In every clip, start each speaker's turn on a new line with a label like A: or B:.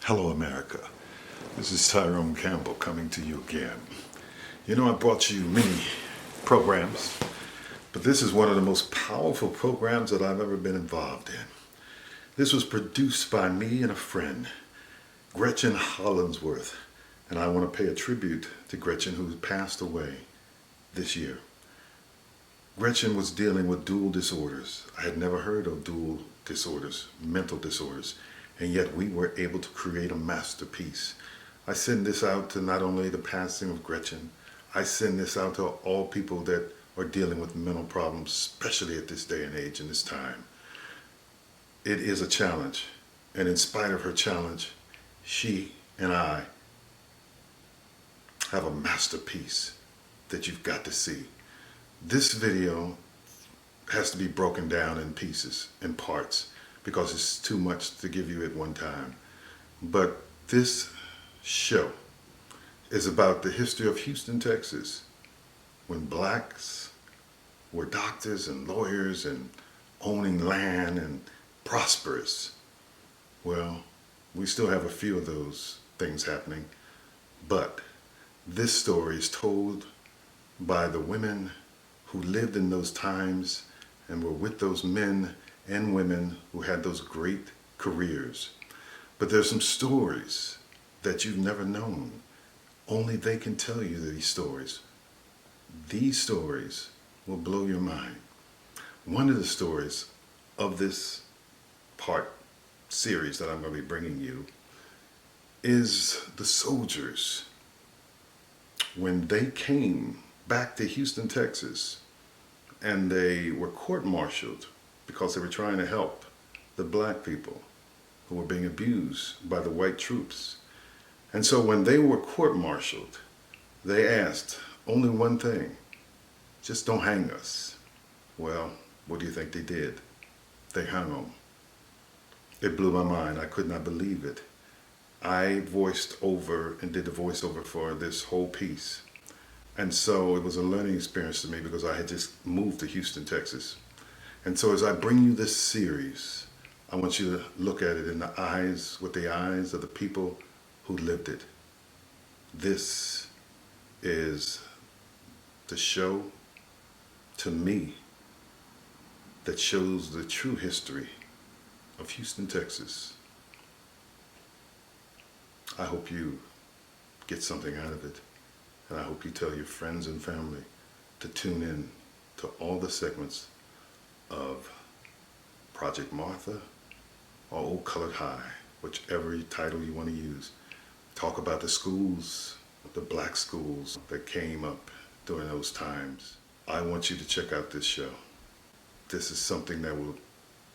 A: Hello, America. This is Tyrone Campbell coming to you again. You know, I brought you many programs, but this is one of the most powerful programs that I've ever been involved in. This was produced by me and a friend, Gretchen Hollinsworth, and I want to pay a tribute to Gretchen, who passed away this year. Gretchen was dealing with dual disorders. I had never heard of dual disorders, mental disorders, and yet we were able to create a masterpiece. I send this out to not only the passing of Gretchen, I send this out to all people that are dealing with mental problems, especially at this day and age and this time. It is a challenge, and in spite of her challenge, she and I have a masterpiece that you've got to see. This video has to be broken down in pieces, in parts, because it's too much to give you at one time. But this show is about the history of Houston, Texas, when blacks were doctors and lawyers and owning land and prosperous. Well, we still have a few of those things happening, but this story is told by the women who lived in those times and were with those men and women who had those great careers. But there's some stories that you've never known. Only they can tell you these stories. These stories will blow your mind. One of the stories of this part series that I'm going to be bringing you is the soldiers. When they came back to Houston, Texas, and they were court-martialed because they were trying to help the black people who were being abused by the white troops. And so when they were court-martialed, they asked only one thing: just don't hang us. Well, what do you think they did? They hung them. It blew my mind. I could not believe it. I voiced over and did the voiceover for this whole piece. And so it was a learning experience to me because I had just moved to Houston, Texas. And so as I bring you this series, I want you to look at it in the eyes, with the eyes of the people who lived it. This is the show, to me, that shows the true history of Houston, Texas. I hope you get something out of it, and I hope you tell your friends and family to tune in to all the segments of Project Martha or Old Colored High, whichever title you want to use. Talk about the schools, the black schools that came up during those times. I want you to check out this show. This is something that will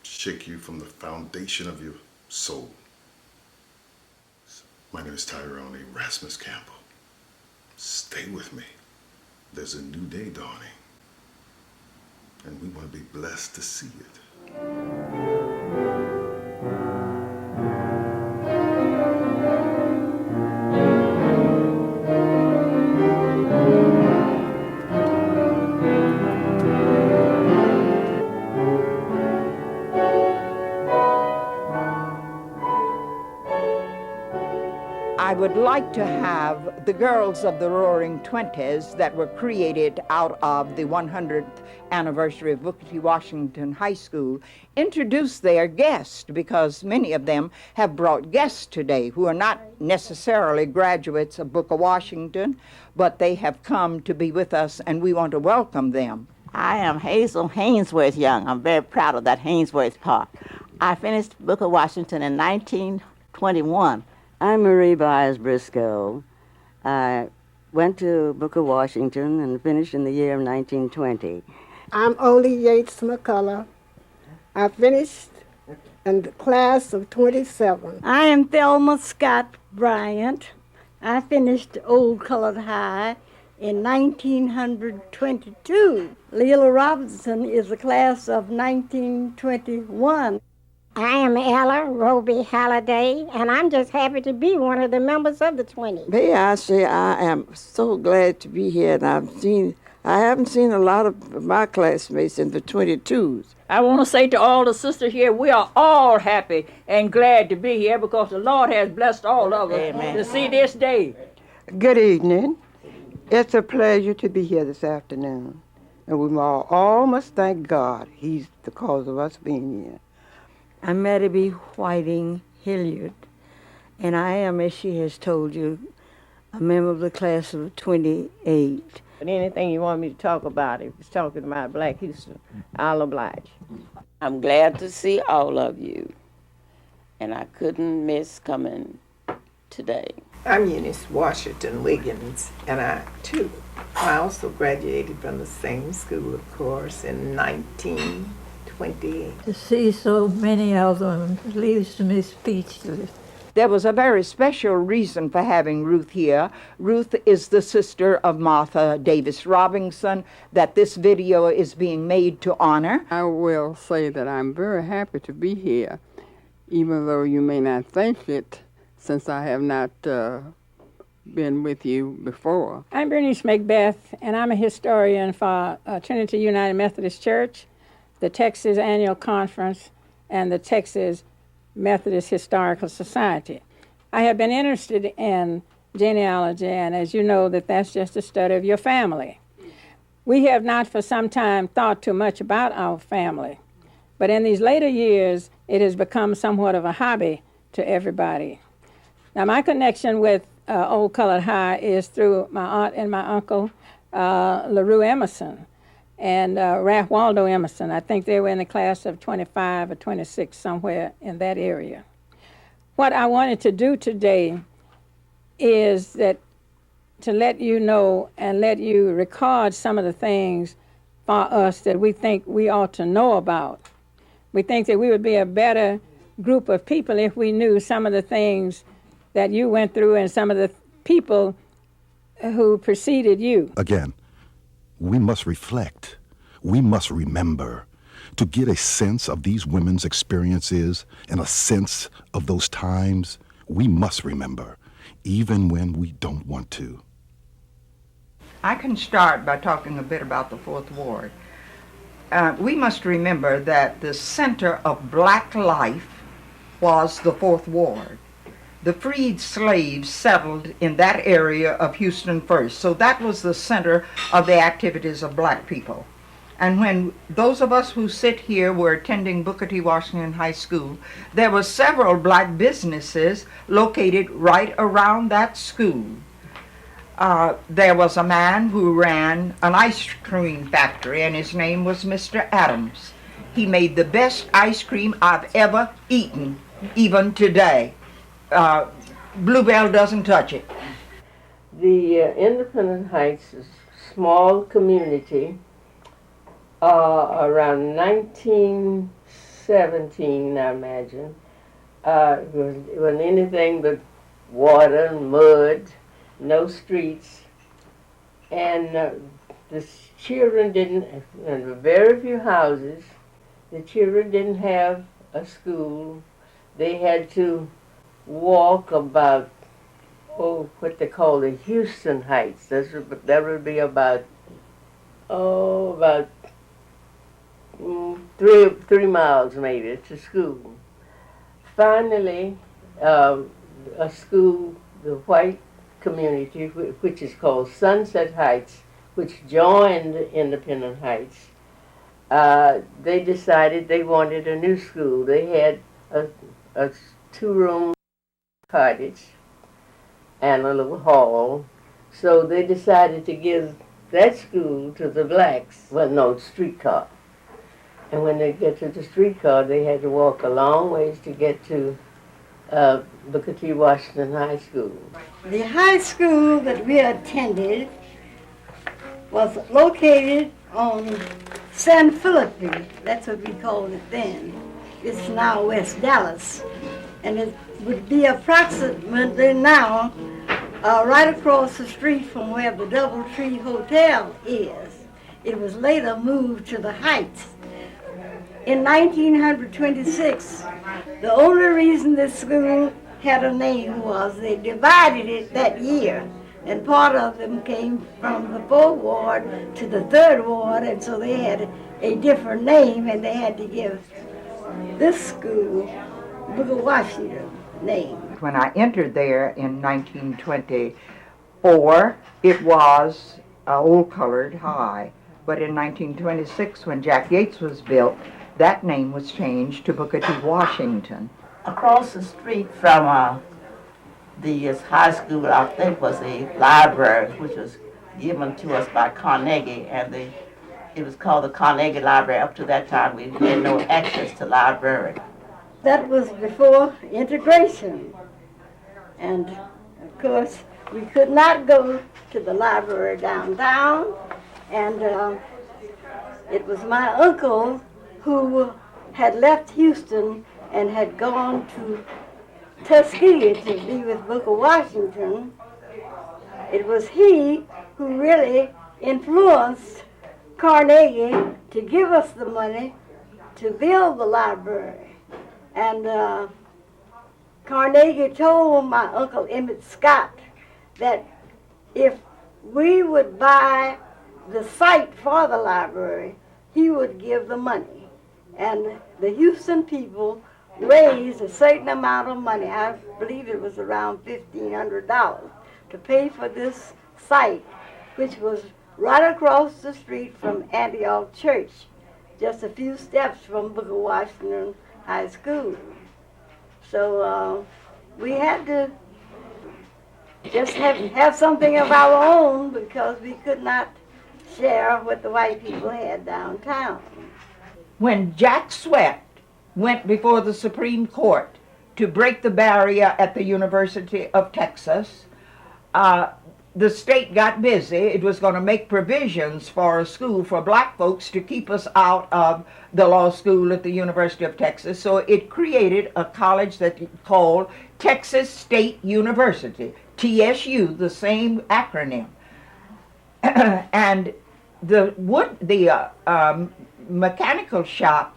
A: shake you from the foundation of your soul. My name is Tyrone Erasmus Campbell. Stay with me. There's a new day dawning, and we want to be blessed to see it.
B: I would like to have the girls of the Roaring Twenties that were created out of the 100th anniversary of Booker T. Washington High School introduce their guests, because many of them have brought guests today who are not necessarily graduates of Booker Washington, but they have come to be with us, and we want to welcome them.
C: I am Hazel Hainsworth Young. I'm very proud of that Hainsworth part. I finished Booker Washington in 1921.
D: I'm Marie Byers Briscoe. I went to Booker Washington and finished in the year of 1920.
E: I'm Olie Yates McCullough. I finished in the class of 27.
F: I am Thelma Scott Bryant. I finished Old Colored High in 1922. Leela Robinson is a class of 1921.
G: I am Ella Roby Halliday, and I'm just happy to be one of the members of the 20.
H: May I say I am so glad to be here, and I've seen I haven't seen a lot of my classmates in the 22s.
I: I want to say to all the sisters here, we are all happy and glad to be here because the Lord has blessed all of us to see this day.
H: Good evening. It's a pleasure to be here this afternoon. And we all must thank God. He's the cause of us being here.
F: I'm Martha.The Whiting Hilliard, and I am, as she has told you, a member of the class of 28.
J: But anything you want me to talk about, if it's talking about Black Houston, I'll oblige.
K: I'm glad to see all of you, and I couldn't miss coming today.
L: I'm Eunice Washington Wiggins, and I also graduated from the same school, of course, in 1928.
M: To see so many of them leaves me speechless.
B: There was a very special reason for having Ruth here. Ruth is the sister of Martha Davis Robinson that this video is being made to honor.
N: I will say that I'm very happy to be here, even though you may not think it, since I have not been with you before.
O: I'm Bernice Macbeth, and I'm a historian for Trinity United Methodist Church, the Texas Annual Conference, and the Texas Methodist Historical Society. I have been interested in genealogy, and as you know, that's just a study of your family. We have not for some time thought too much about our family, but in these later years, it has become somewhat of a hobby to everybody. Now, my connection with Old Colored High is through my aunt and my uncle, LaRue Emerson, and Ralph Waldo Emerson. I think they were in the class of 25 or 26, somewhere in that area. What I wanted to do today is that to let you know and let you record some of the things for us that we think we ought to know about. We think that we would be a better group of people if we knew some of the things that you went through and some of the people who preceded you.
P: Again, we must reflect. We must remember to get a sense of these women's experiences and a sense of those times. We must remember, even when we don't want to.
B: I can start by talking a bit about the Fourth Ward. We must remember that the center of black life was the Fourth Ward. The freed slaves settled in that area of Houston first, so that was the center of the activities of black people. And when those of us who sit here were attending Booker T. Washington High School, there were several black businesses located right around that school. There was a man who ran an ice cream factory, and his name was Mr. Adams. He made the best ice cream I've ever eaten, even today. Bluebell doesn't touch it.
J: The Independent Heights is a small community. Around 1917, I imagine. It wasn't anything but water and mud, no streets. And the children didn't, there were very few houses. The children didn't have a school. They had to walk about, what they call the Houston Heights. That would be about 3 miles maybe to school. Finally, a school, the white community, which is called Sunset Heights, which joined Independent Heights, they decided they wanted a new school. They had a 2-room cottage and a little hall, so they decided to give that school to the blacks. Well, no, streetcar. And when they get to the streetcar, they had to walk a long ways to get to Booker T. Washington High School.
F: The high school that we attended was located on San Felipe. That's what we called it then. It's now West Dallas. And it would be approximately now right across the street from where the Doubletree Hotel is. It was later moved to the Heights. In 1926, the only reason this school had a name was they divided it that year And part of them came from the 4th Ward to the 3rd Ward, and so they had a different name, and they had to give this school Booker Washington name.
B: When I entered there in 1924, it was Old Colored High. But in 1926, when Jack Yates was built, that name was changed to Booker T. Washington.
C: Across the street from the high school, I think, was a library, which was given to us by Carnegie, and it was called the Carnegie Library. Up to that time, we had no access to library.
F: That was before integration. And, of course, we could not go to the library downtown, and it was my uncle who had left Houston and had gone to Tuskegee to be with Booker Washington. It was he who really influenced Carnegie to give us the money to build the library. And Carnegie told my Uncle Emmett Scott that if we would buy the site for the library, he would give the money. And the Houston people raised a certain amount of money, I believe it was around $1,500, to pay for this site, which was right across the street from Antioch Church, just a few steps from Booker Washington High School. So we had to just have something of our own because we could not share what the white people had downtown.
B: When Jack Swett went before the Supreme Court to break the barrier at the University of Texas, the state got busy. It was going to make provisions for a school for black folks to keep us out of the law school at the University of Texas. So it created a college that it called Texas State University, TSU, the same acronym. And the mechanical shop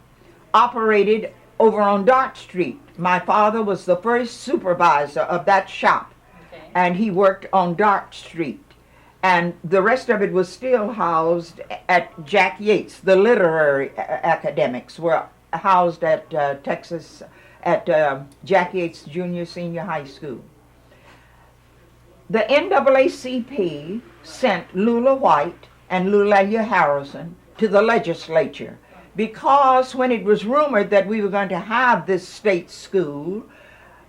B: operated over on Dart Street. My father was the first supervisor of that shop, and he worked on Dart Street. And the rest of it was still housed at Jack Yates. The literary academics were housed at Jack Yates Junior Senior High School. The NAACP sent Lula White and Lulelia Harrison to the legislature because when it was rumored that we were going to have this state school,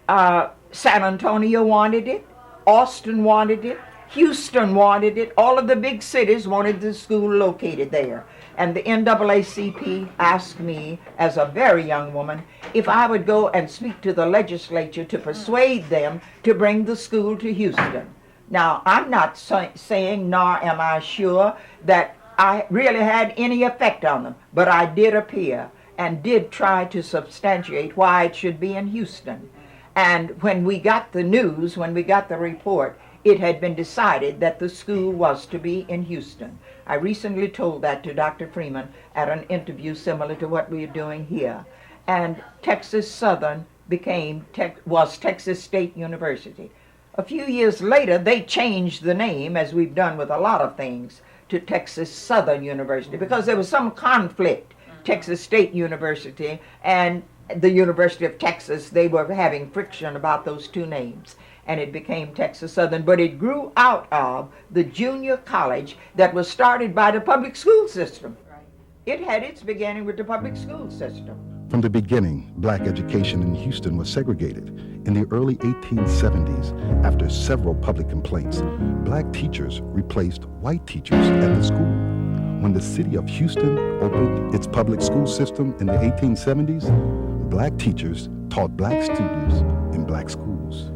B: San Antonio wanted it, Austin wanted it, Houston wanted it, all of the big cities wanted the school located there. And the NAACP asked me, as a very young woman, if I would go and speak to the legislature to persuade them to bring the school to Houston. Now, I'm not saying, nor am I sure, that I really had any effect on them, but I did appear and did try to substantiate why it should be in Houston. And when we got the news, when we got the report, it had been decided that the school was to be in Houston. I recently told that to Dr. Freeman at an interview similar to what we are doing here. And Texas Southern was Texas State University. A few years later, they changed the name, as we've done with a lot of things, to Texas Southern University because there was some conflict. Texas State University and the University of Texas, they were having friction about those two names, and it became Texas Southern. But it grew out of the junior college that was started by the public school system. It had its beginning with the public school system.
P: From the beginning, black education in Houston was segregated. In the early 1870s, after several public complaints, black teachers replaced white teachers at the school. When the city of Houston opened its public school system in the 1870s, black teachers taught black students in black schools.